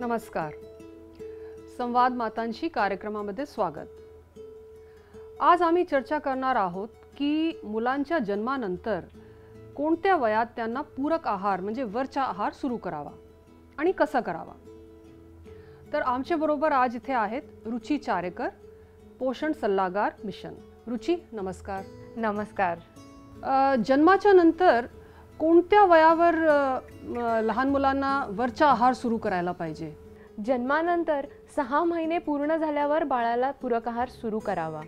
नमस्कार. संवाद मातांशी कार्यक्रमामध्ये स्वागत. आज आम्ही चर्चा करणार आहोत की मुलांच्या जन्मानंतर कोणत्या वयात त्यांना पूरक आहार म्हणजे वरचा आहार सुरू करावा आणि कसा करावा. तर आमच्या बरोबर आज इथे आहेत रुची चारेकर, पोषण सल्लागार मिशन. रुची, नमस्कार. नमस्कार. जन्माच्या नंतर कोणत्या वयावर लहान मुलांना वरचा आहार सुरू करायला पाहिजे? जन्मानंतर 6 महिने पूर्ण झाल्यावर बाळाला पूरक आहार सुरू करावा.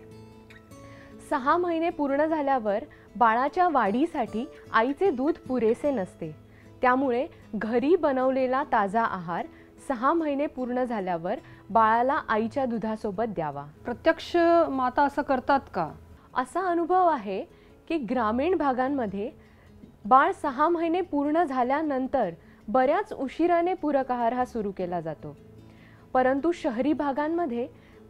6 महिने पूर्ण झाल्यावर बाळाच्या वाढीसाठी आईचे दूध पुरेसे नसते, त्यामुळे घरी बनवलेला ताजा आहार 6 महिने पूर्ण झाल्यावर बाळाला आईच्या दुधासोबत द्यावा. प्रत्यक्ष माता असं करतात का? असा अनुभव आहे की ग्रामीण भागांमध्ये बाळ 6 महिने पूर्ण झाल्यानंतर बऱ्याच उशिराने पूरक आहार हा सुरू केला जातो, परंतु शहरी भागांमध्ये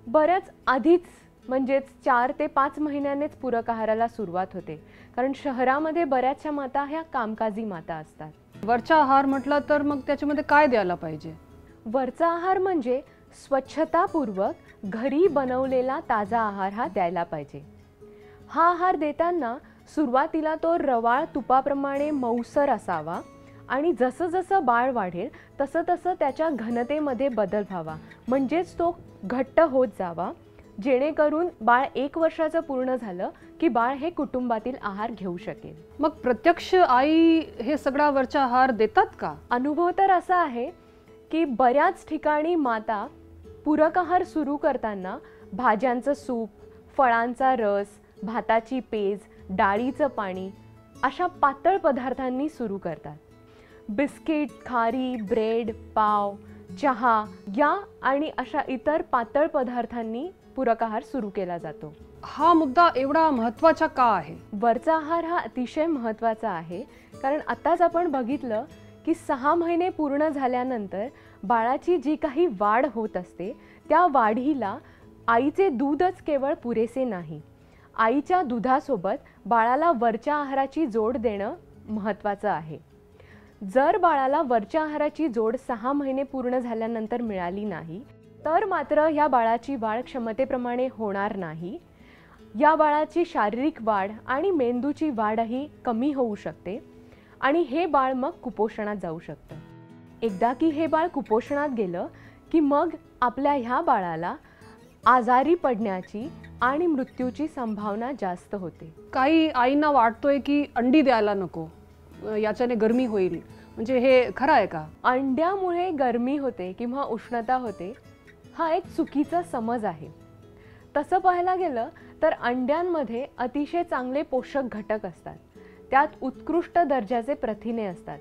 बऱ्याच आधीच म्हणजेच 4 ते 5 महिन्यांनीच पूरक आहाराला सुरुवात होते, कारण शहरामध्ये बऱ्याचशा माता ह्या कामकाजी माता असतात. वरचा आहार म्हटलं तर मग त्याच्यामध्ये काय द्यायला पाहिजे? वरचा आहार म्हणजे स्वच्छतापूर्वक घरी बनवलेला ताजा आहार हा द्यायला पाहिजे. हा आहार देताना सुरुवातीला तो रवाळ तुपाप्रमाणे मऊसर असावा आणि जसं जसं बाळ वाढेल तसं तसं त्याच्या घनतेमध्ये बदल व्हावा, म्हणजेच तो घट्ट होत जावा, जेणेकरून बाळ 1 वर्षाचं पूर्ण झालं की बाळ हे कुटुंबातील आहार घेऊ शकेल. मग प्रत्यक्ष आई हे सगळा वरचा आहार देतात का? अनुभव तर असा आहे की बऱ्याच ठिकाणी माता पूरक आहार सुरू करताना भाज्यांचं सूप, फळांचा रस, भाताची पेज, डाळीचं पाणी अशा पातळ पदार्थांनी सुरू करतात. बिस्किट, खारी, ब्रेड, पाव, चहा या आणि अशा इतर पातळ पदार्थांनी पूरक आहार सुरू केला जातो. हा मुद्दा एवढा महत्त्वाचा का आहे? वरचा आहार हा अतिशय महत्त्वाचा आहे, कारण आताच आपण बघितलं की 6 महिने पूर्ण झाल्यानंतर बाळाची जी काही वाढ होत असते त्या वाढीला आईचे दूधच केवळ पुरेसे नाही, आईच्या दुधासोबत बाळाला वरच्या आहाराची जोड देणं महत्त्वाचं आहे. जर बाळाला वरच्या आहाराची जोड 6 महिने पूर्ण झाल्यानंतर मिळाली नाही तर मात्र ह्या बाळाची वाढ क्षमतेप्रमाणे होणार नाही. या बाळाची शारीरिक वाढ आणि मेंदूची वाढही कमी होऊ शकते आणि हे बाळ मग कुपोषणात जाऊ शकतं. एकदा की हे बाळ कुपोषणात गेलं की मग आपल्या ह्या बाळाला आजारी पडण्याची आणि मृत्यूची संभावना जास्त होते. काही आईंना वाटतोय की अंडी द्यायला नको, याच्याने गरमी होईल, म्हणजे हे खरं आहे का? अंड्यामुळे गरमी होते किंवा उष्णता होते हा एक चुकीचा समज आहे. तसं पाहायला गेलं तर अंड्यांमध्ये अतिशय चांगले पोषक घटक असतात, त्यात उत्कृष्ट दर्जाचे प्रथिने असतात,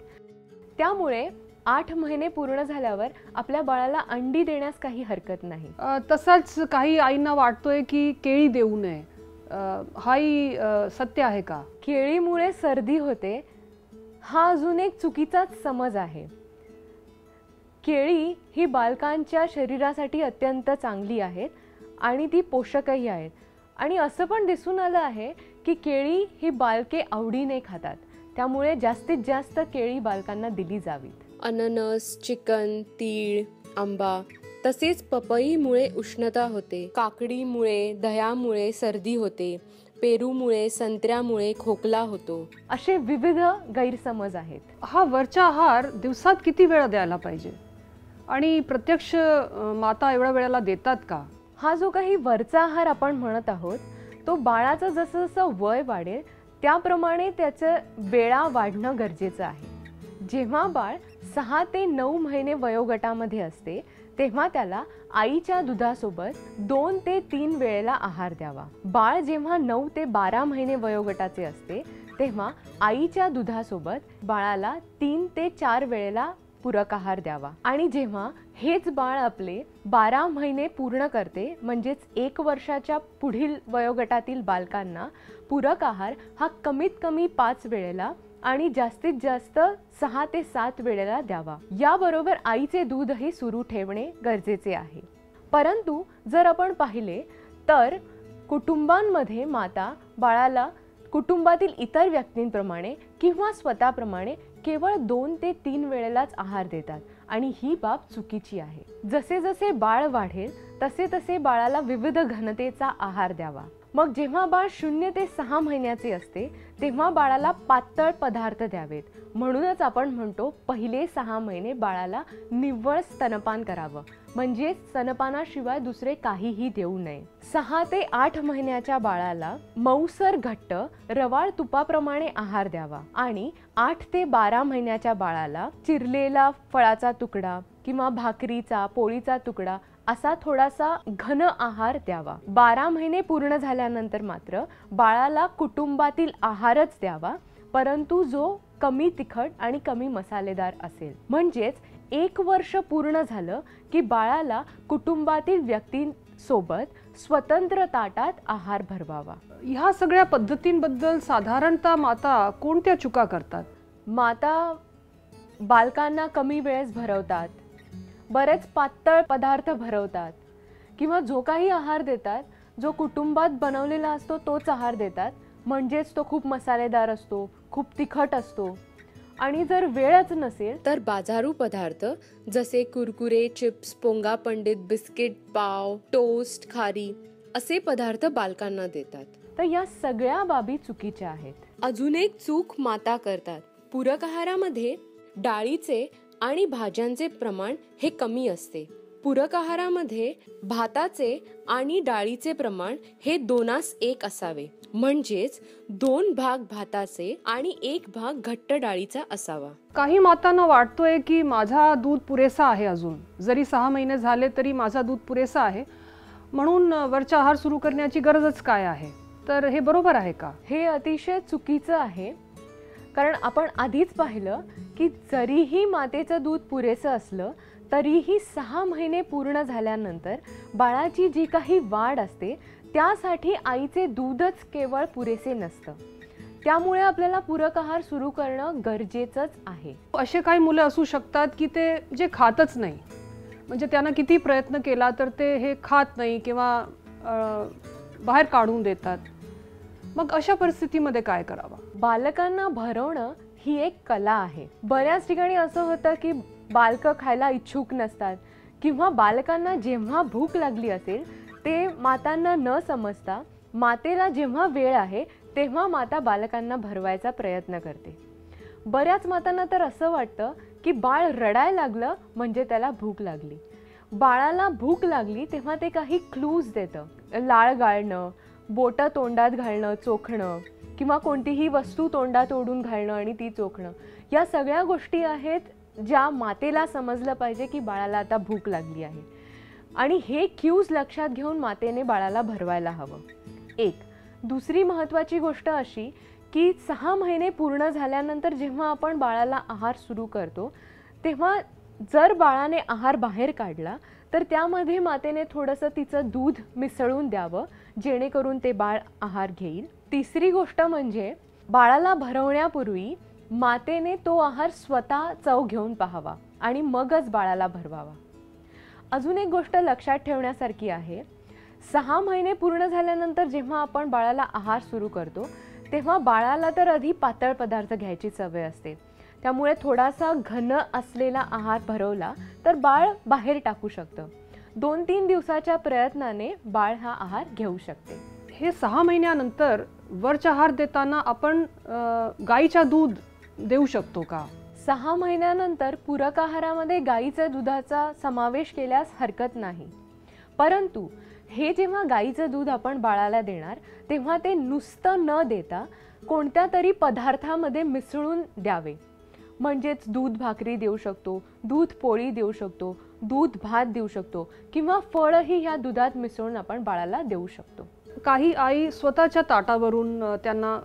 त्यामुळे 8 महिने पूर्ण झाल्यावर आपल्या बाळाला अंडी देण्यास काही हरकत नाही. तसंच काही आईंना वाटतोय की केळी देऊ नये, हाही सत्य आहे का? केळीमुळे सर्दी होते हा अजून एक चुकीचाच समज आहे. केळी ही बालकांच्या शरीरासाठी अत्यंत चांगली आहेत आणि ती पोषकही आहेत, आणि असं पण दिसून आलं आहे की केळी ही बालके आवडीने खातात, त्यामुळे जास्तीत जास्त केळी बालकांना दिली जावीत. अननस, चिकन, तीळ, आंबा तसेच पपईमुळे उष्णता होते, काकडीमुळे दह्यामुळे सर्दी होते, पेरूमुळे संत्र्यामुळे खोकला होतो, असे विविध गैरसमज आहेत. हा वरचा आहार दिवसात किती वेळा द्यायला पाहिजे आणि प्रत्यक्ष माता एवढ्या वेळेला देतात का? हा जो काही वरचा आहार आपण म्हणत आहोत तो बाळाचं जसं जसं वय वाढेल त्याप्रमाणे त्याचं वेळा वाढणं गरजेचं आहे. जेव्हा बाळ 6 ते 9 महिने वयोगटामध्ये असते तेव्हा त्याला आईच्या दुधासोबत 2 ते 3 वेळेला आहार द्यावा. बाळ जेव्हा 9 ते 12 महिने वयोगटाचे असते तेव्हा आईच्या दुधासोबत बाळाला 3 ते 4 वेळेला पूरक आहार द्यावा. आणि जेव्हा हेच बाळ आपले 12 महिने पूर्ण करते म्हणजेच 1 वर्षाच्या पुढील वयोगटातील बालकांना पूरक आहार हा कमीत कमी 5 वेळेला आणि जास्तीत जास्त 6 ते 7 वेळेला द्यावा. याबरोबर आईचे दूधही सुरू ठेवणे गरजेचे आहे. परंतु जर आपण पाहिले तर कुटुंबांमध्ये माता बाळाला कुटुंबातील इतर व्यक्तींप्रमाणे किंवा स्वतःप्रमाणे केवळ 2 ते 3 वेळेलाच आहार देतात आणि ही बाब चुकीची आहे. जसे जसे बाळ वाढेल तसे तसे बाळाला विविध घनतेचा आहार द्यावा. मग जेव्हा बाळ 0 ते 6 महिन्याचे असते तेव्हा बाळाला पातळ पदार्थ द्यावेत. म्हणूनच आपण म्हणतो पहिले 6 महिने बाळाला निव्वळ स्तनपान करावं, म्हणजे स्तनपानाशिवाय दुसरे काहीही देऊ नये. 6 ते 8 महिन्याच्या बाळाला मऊसर घट्ट रवाळ तुपाप्रमाणे आहार द्यावा आणि 8 ते 12 महिन्याच्या बाळाला चिरलेला फळाचा तुकडा किंवा भाकरीचा पोळीचा तुकडा असा थोडासा घन आहार द्यावा. 12 महिने पूर्ण झाल्यानंतर मात्र बाळाला कुटुंबातील आहारच द्यावा, परंतु जो कमी तिखट आणि कमी मसालेदार असेल. म्हणजेच 1 वर्ष पूर्ण झालं की बाळाला कुटुंबातील व्यक्तींसोबत स्वतंत्र ताटात आहार भरवावा. ह्या सगळ्या पद्धतींबद्दल साधारणतः माता कोणत्या चुका करतात? माता बालकांना कमी वेळेस भरवतात, बरेच पातळ पदार्थ भरवतात किंवा जो काही आहार देतात जो कुटुंबात बनवलेला असतो तोच आहार देतात, म्हणजेच तो खूप मसालेदार असतो, खूप तिखट असतो. आणि जर वेळच नसेल तर बाजारू पदार्थ जसे कुरकुरे, चिप्स, पोंगा पंडित, बिस्किट, पाव, टोस्ट, खारी असे पदार्थ बालकांना देतात. तर या सगळ्या बाबी चुकीच्या आहेत. अजून एक चूक माता करतात. पूरक आहारामध्ये डाळीचे आणि भाज्यांचे प्रमाण हे कमी असते. पूरक आहारामध्ये भाताचे आणि डाळीचे प्रमाण हे 2:1 असावे, म्हणजेच 2 भाग भाताचे आणि 1 भाग घट्ट डाळीचा असावा. काही मातांना वाटतोय की माझा दूध पुरेसा आहे, अजून जरी 6 महिने झाले तरी माझा दूध पुरेसा आहे, म्हणून वरचा आहार सुरू करण्याची गरजच काय आहे. तर हे बरोबर आहे का? हे अतिशय चुकीचं आहे. कारण आपण आधीच पाहिलं की जरीही मातेचं दूध पुरेसं असलं तरीही 6 महिने पूर्ण झाल्यानंतर बाळाची जी काही वाढ असते त्यासाठी आईचे दूधच केवळ पुरेसे नसतं. त्यामुळे आपल्याला पूरक आहार सुरू करणं गरजेचंच आहे. असे काही मुलं असू शकतात की ते जे खातच नाही, म्हणजे त्यांना किती प्रयत्न केला तर ते हे खात नाही किंवा बाहेर काढून देतात. मग अशा परिस्थितीमध्ये काय करावं? बालकांना भरवणं ही एक कला आहे. बऱ्याच ठिकाणी असं होतं की बालकं खायला इच्छुक नसतात किंवा बालकांना जेव्हा भूक लागली असेल ते मातांना न समजता मातेला जेव्हा वेळ आहे तेव्हा माता बालकांना भरवायचा प्रयत्न करते. बऱ्याच मातांना तर असं वाटतं की बाळ रडायला लागलं म्हणजे त्याला भूक लागली. बाळाला भूक लागली तेव्हा ते काही क्लूज देतं. लाळ गाळणं, बोटं तोंडात घालणं, चोखणं किंवा कोणतीही वस्तू तोंडात ओढून घालणं आणि ती चोखणं, या सगळ्या गोष्टी आहेत ज्या मातेला समजलं पाहिजे की बाळाला आता भूक लागली आहे. आणि हे क्यूज लक्षात घेऊन मातेने बाळाला भरवायला हवं. एक दुसरी महत्त्वाची गोष्ट अशी की 6 महिने पूर्ण झाल्यानंतर जेव्हा आपण बाळाला आहार सुरू करतो तेव्हा जर बाळाने आहार बाहेर काढला तर त्यामध्ये मातेने थोडंसं तिचं दूध मिसळून द्यावं जेणेकरून ते बाळ आहार घेईल. तिसरी गोष्ट म्हणजे बाळाला भरवण्यापूर्वी मातेने तो आहार स्वतः चव घेऊन पाहावा आणि मगच बाळाला भरवावा. अजून एक गोष्ट लक्षात ठेवण्यासारखी आहे. 6 महिने पूर्ण झाल्यानंतर जेव्हा आपण बाळाला आहार सुरू करतो तेव्हा बाळाला तर आधी पातळ पदार्थ घ्यायची सवय असते. त्यामुळे थोडासा घन असलेला आहार भरवला तर बाळ बाहेर टाकू शकतं. 2-3 दिवसाच्या प्रयत्नाने बाळ हा आहार घेऊ शकते. हे 6 महिन्यानंतर वरचा आहार देताना आपण गाईच्या दूध देऊ शकतो का? 6 महिन्यानंतर पूरक आहारामध्ये गाईच्या दुधाचा समावेश केल्यास हरकत नाही. परंतु हे जेव्हा गाईचं दूध आपण बाळाला देणार तेव्हा ते नुसतं न देता कोणत्या तरी पदार्थामध्ये मिसळून द्यावे. म्हणजेच दूध भाकरी देऊ शकतो, दूध पोळी देऊ शकतो, दूध भात देऊ शकतो किंवा फळही ह्या दुधात मिसळून आपण बाळाला देऊ शकतो. काही आई स्वतःच्या ताटावरून त्यांना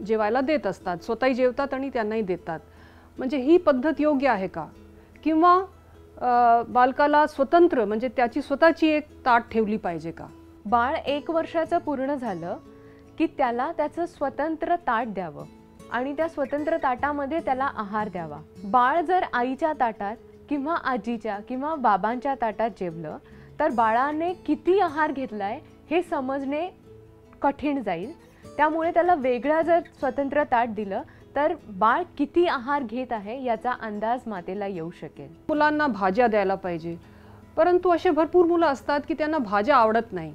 जेवायला देत असतात, स्वतःही जेवतात आणि त्यांनाही देतात. म्हणजे ही पद्धत योग्य आहे का? किंवा बालकाला स्वतंत्र म्हणजे त्याची स्वतःची एक ताट ठेवली पाहिजे का? बाळ 1 वर्षाचं पूर्ण झालं की त्याला त्याचं स्वतंत्र ताट द्यावं आणि त्या स्वतंत्र ताटामध्ये त्याला आहार द्यावा. बाळ जर आईच्या ताटात किंवा आजीच्या किंवा बाबांच्या ताटात जेवलं तर बाळाने किती आहार घेतलाय हे समजणे कठीण जाईल. त्यामुळे त्याला वेगळं जर स्वतंत्र ताट दिलं तर बाळ किती आहार घेत आहे याचा अंदाज मातेला येऊ शकेल. मुलांना भाज्या द्यायला पाहिजे, परंतु असे भरपूर मुलं असतात की त्यांना भाज्या आवडत नाही,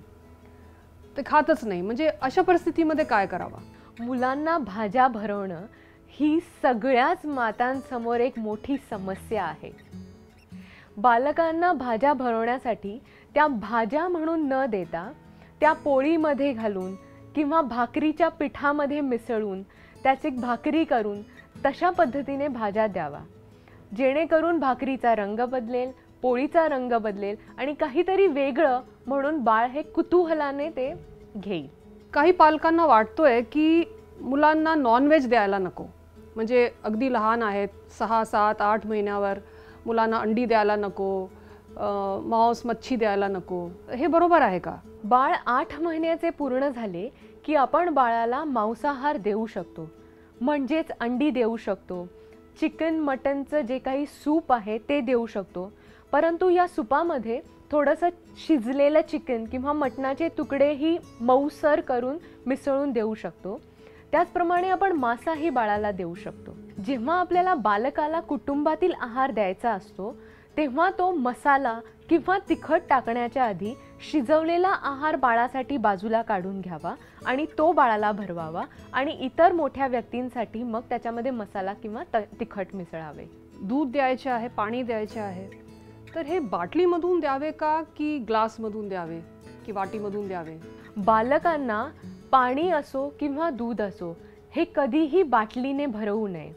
ते खातच नाही. म्हणजे अशा परिस्थितीमध्ये काय करावा? मुलांना भाज्या भरवणं ही सगळ्याच मातांसमोर एक मोठी समस्या आहे. बालकांना भाज्या भरवण्यासाठी त्या भाज्या म्हणून न देता त्या पोळीमध्ये घालून किंवा भाकरीच्या पिठामध्ये मिसळून त्याची भाकरी करून तशा पद्धतीने भाज्या द्यावा, जेणेकरून भाकरीचा रंग बदलेल, पोळीचा रंग बदलेल आणि काहीतरी वेगळं म्हणून बाळ हे कुतूहलाने ते घेईल. काही पालकांना वाटतोय की मुलांना नॉनव्हेज द्यायला नको, म्हणजे अगदी लहान आहेत 6, 7, 8 महिन्यावर मुलांना अंडी द्यायला नको, मांस मच्छी द्यायला नको. हे बरोबर आहे का? बाळ 8 महिन्याचे पूर्ण झाले की आपण बाळाला मांसाहार देऊ शकतो, म्हणजेच अंडी देऊ शकतो, चिकन मटनचं जे काही सूप आहे ते देऊ शकतो. परंतु या सुपामध्ये थोडंसं शिजलेलं चिकन किंवा मटणाचे तुकडेही मऊसर करून मिसळून देऊ शकतो. त्याचप्रमाणे आपण मांसही बाळाला देऊ शकतो. जेव्हा आपल्याला बालकाला कुटुंबातील आहार द्यायचा असतो तेव्हा तो मसाला किंवा तिखट टाकण्याच्या आधी शिजवलेला आहार बाळासाठी बाजूला काढून घ्यावा आणि तो बाळाला भरवावा आणि इतर मोठ्या व्यक्तींसाठी मग त्याच्यामध्ये मसाला किंवा तिखट मिसळावे. दूध द्यायचे आहे, पाणी द्यायचे आहे, तर हे बाटलीमधून द्यावे का की ग्लासमधून द्यावे की वाटीमधून द्यावे? बालकांना पाणी असो किंवा दूध असो हे कधीही बाटलीने भरवू नये.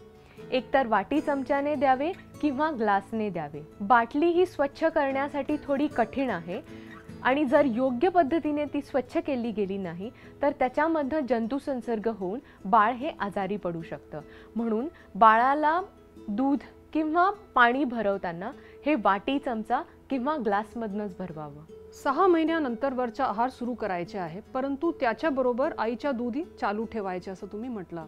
एकतर वाटी चमच्याने द्यावे किंवा ग्लासने द्यावे. बाटली ही स्वच्छ करण्यासाठी थोडी कठीण आहे आणि जर योग्य पद्धतीने ती स्वच्छ केली गेली नाही तर त्याच्यामधनं जंतुसंसर्ग होऊन बाळ हे आजारी पडू शकतं. म्हणून बाळाला दूध किंवा पाणी भरवताना हे वाटी चमचा किंवा ग्लासमधनंच भरवावं. 6 महिन्यानंतर वरचा आहार सुरू करायचे आहे, परंतु त्याच्याबरोबर आईच्या दूधही चालू ठेवायचे असं तुम्ही म्हटलं.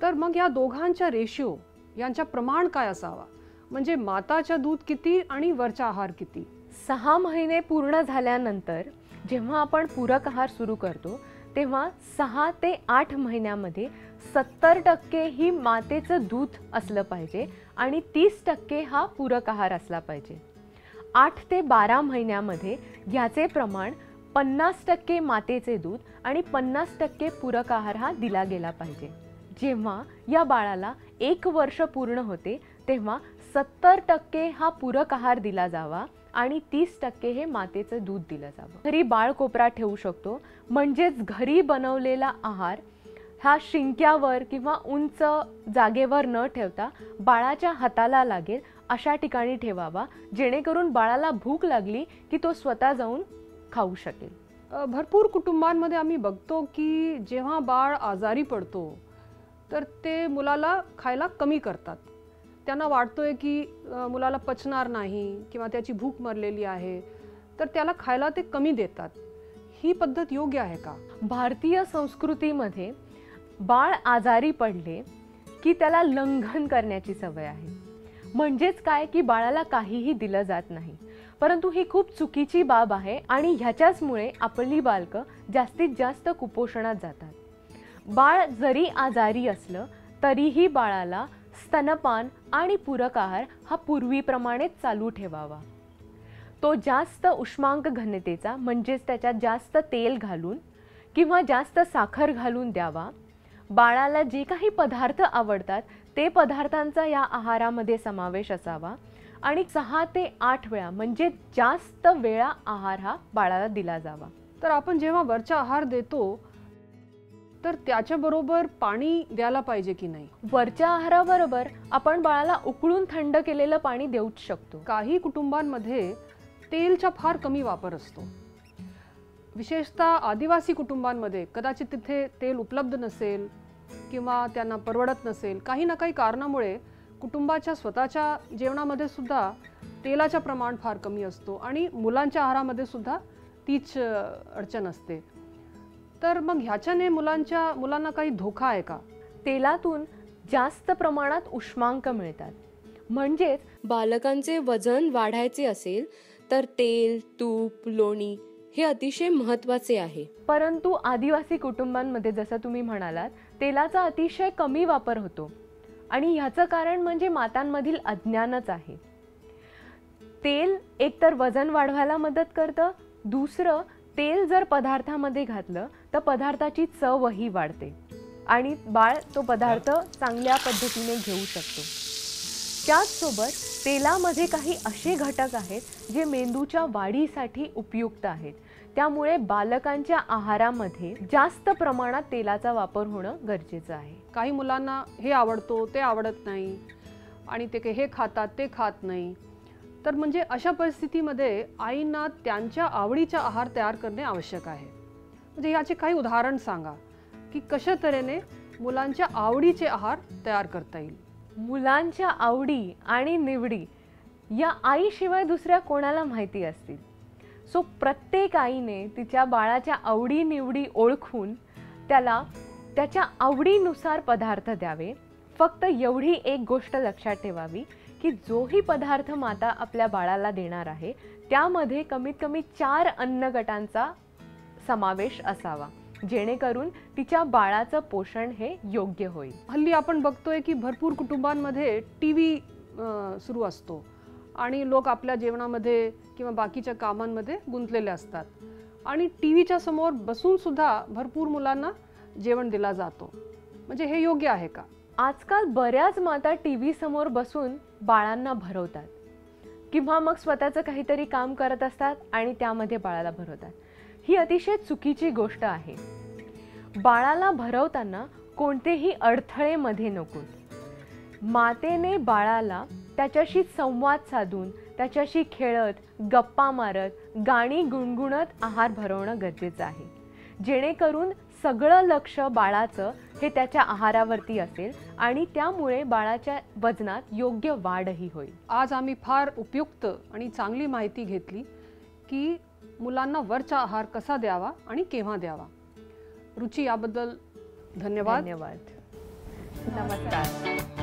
तर मग या दोघांच्या रेशिओ यांचा प्रमाण काय असावा? म्हणजे माताच्या दूध किती आणि वरचा आहार किती? 6 महिने पूर्ण झाल्यानंतर जेव्हा आपण पूरक आहार सुरू करतो तेव्हा 6 ते 8 महिन्यामध्ये 70% ही मातेचं दूध असलं पाहिजे आणि 30% हा पूरक आहार असला पाहिजे. 8 ते 12 महिन्यामध्ये ह्याचे प्रमाण 50% मातेचे दूध आणि 50% पूरक आहार हा दिला गेला पाहिजे. जेव्हा या बाळाला 1 वर्ष पूर्ण होते तेव्हा 70% हा पूरक आहार दिला जावा आणि 30% हे मातेचं दूध दिलं जावं. घरी बाळ कोपरा ठेवू शकतो, म्हणजेच घरी बनवलेला आहार हा शिंक्यावर किंवा उंच जागेवर न ठेवता बाळाच्या हाताला लागेल अशा ठिकाणी ठेवावा, जेणेकरून बाळाला भूक लागली की तो स्वतः जाऊन खाऊ शकेल. भरपूर कुटुंबांमध्ये आम्ही बघतो की जेव्हा बाळ आजारी पडतो तर ते मुलाला खायला कमी करतात. त्यांना वाटतोय की मुलाला पचणार नाही किंवा त्याची भूक मरलेली आहे, तर त्याला खायला ते कमी देतात. ही पद्धत योग्य आहे का? भारतीय संस्कृतीमध्ये बाळ आजारी पडले की त्याला लंघन करण्याची सवय आहे. म्हणजेच काय की बाळाला काहीही दिलं जात नाही. परंतु ही खूप चुकीची बाब आहे आणि ह्याच्याचमुळे आपली बालकं जास्तीत जास्त कुपोषणात जातात. बाळ जरी आजारी असलं तरीही बाळाला स्तनपान आणि पूरक आहार हा पूर्वीप्रमाणेच चालू ठेवावा. तो जास्त उष्मांक घनतेचा म्हणजेच त्याच्यात जास्त तेल घालून किंवा जास्त साखर घालून द्यावा. बाळाला जे काही पदार्थ आवडतात ते पदार्थांचा या आहारामध्ये समावेश असावा आणि 6 ते 8 वेळा म्हणजे जास्त वेळा आहार हा बाळाला दिला जावा. तर आपण जेव्हा वरचा आहार देतो तर त्याच्याबरोबर पाणी द्यायला पाहिजे की नाही? वरच्या आहाराबरोबर आपण बाळाला उकळून थंड केलेलं पाणी देऊच शकतो. काही कुटुंबांमध्ये तेलचा फार कमी वापर असतो. विशेषतः आदिवासी कुटुंबांमध्ये कदाचित तिथे तेल उपलब्ध नसेल किंवा त्यांना परवडत नसेल. काही ना काही कारणामुळे कुटुंबाच्या स्वतःच्या जेवणामध्ये सुद्धा तेलाचं प्रमाण फार कमी असतो आणि मुलांच्या आहारामध्ये सुद्धा तीच अडचण असते. तर मग ह्याच्याने मुलांना काही धोका आहे का? तेलातून जास्त प्रमाणात उष्मांक मिळतात. म्हणजेच बालकांचे वजन वाढायचे असेल तर तेल, तूप, लोणी हे अतिशय महत्त्वाचे आहे. परंतु आदिवासी कुटुंबांमध्ये जसं तुम्ही म्हणालात तेलाचा अतिशय कमी वापर होतो आणि ह्याचं कारण म्हणजे मातांमधील अज्ञानच आहे. तेल एकतर वजन वाढवायला मदत करतं, दुसरं तेल जर पदार्थामध्ये घातलं तर पदार्थाची चवही वाढते आणि बाळ तो पदार्थ चांगल्या पद्धतीने घेऊ शकतो. त्याचसोबत तेलामध्ये काही असे घटक आहेत जे मेंदूच्या वाढीसाठी उपयुक्त आहेत. त्यामुळे बालकांच्या आहारामध्ये जास्त प्रमाणात तेलाचा वापर होणं गरजेचं आहे. काही मुलांना हे आवडतो ते आवडत नाही आणि ते हे खातात ते खात नाही. तर म्हणजे अशा परिस्थितीमध्ये आईंना त्यांच्या आवडीचा आहार तयार करणे आवश्यक आहे. म्हणजे याचे काही उदाहरण सांगा की कशा तऱ्हेने मुलांच्या आवडीचे आहार तयार करता येईल. मुलांच्या आवडी आणि निवडी या आईशिवाय दुसऱ्या कोणाला माहिती असतील. सो प्रत्येक आईने तिच्या बाळाच्या आवडी निवडी ओळखून त्याला त्याच्या आवडीनुसार पदार्थ द्यावे. फक्त एवढी एक गोष्ट लक्षात ठेवावी की जोही पदार्थ माता आपल्या बाळाला देणार आहे त्यामध्ये कमीत कमी 4 अन्न गटांचा समावेश असावा, जेणेकरून तिच्या बाळाचं पोषण हे योग्य होईल. हल्ली आपण बघतोय की भरपूर कुटुंबांमध्ये टीव्ही सुरू असतो आणि लोक आपल्या जेवणामध्ये किंवा बाकीच्या कामांमध्ये गुंतलेले असतात आणि टीव्हीच्या समोर बसून सुद्धा भरपूर मुलांना जेवण दिला जातो. म्हणजे हे योग्य आहे का? आजकाल बऱ्याच माता टीव्ही समोर बसून बाळांना भरवतात किंवा मग स्वतःचं काहीतरी काम करत असतात आणि त्यामध्ये बाळाला भरवतात. ही अतिशय चुकीची गोष्ट आहे. बाळाला भरवताना कोणतेही अडथळे मध्ये नकोत. मातेने बाळाला त्याच्याशी संवाद साधून, त्याच्याशी खेळत, गप्पा मारत, गाणी गुणगुणत आहार भरवणं गरजेचं आहे, जेणेकरून सगळं लक्ष बाळाचं हे त्याच्या आहारावरती असेल आणि त्यामुळे बाळाच्या वजनात योग्य वाढही होईल. आज आम्ही फार उपयुक्त आणि चांगली माहिती घेतली की मुलांना वरचा आहार कसा द्यावा आणि केव्हा द्यावा. रुची, याबद्दल धन्यवाद. नमस्कार.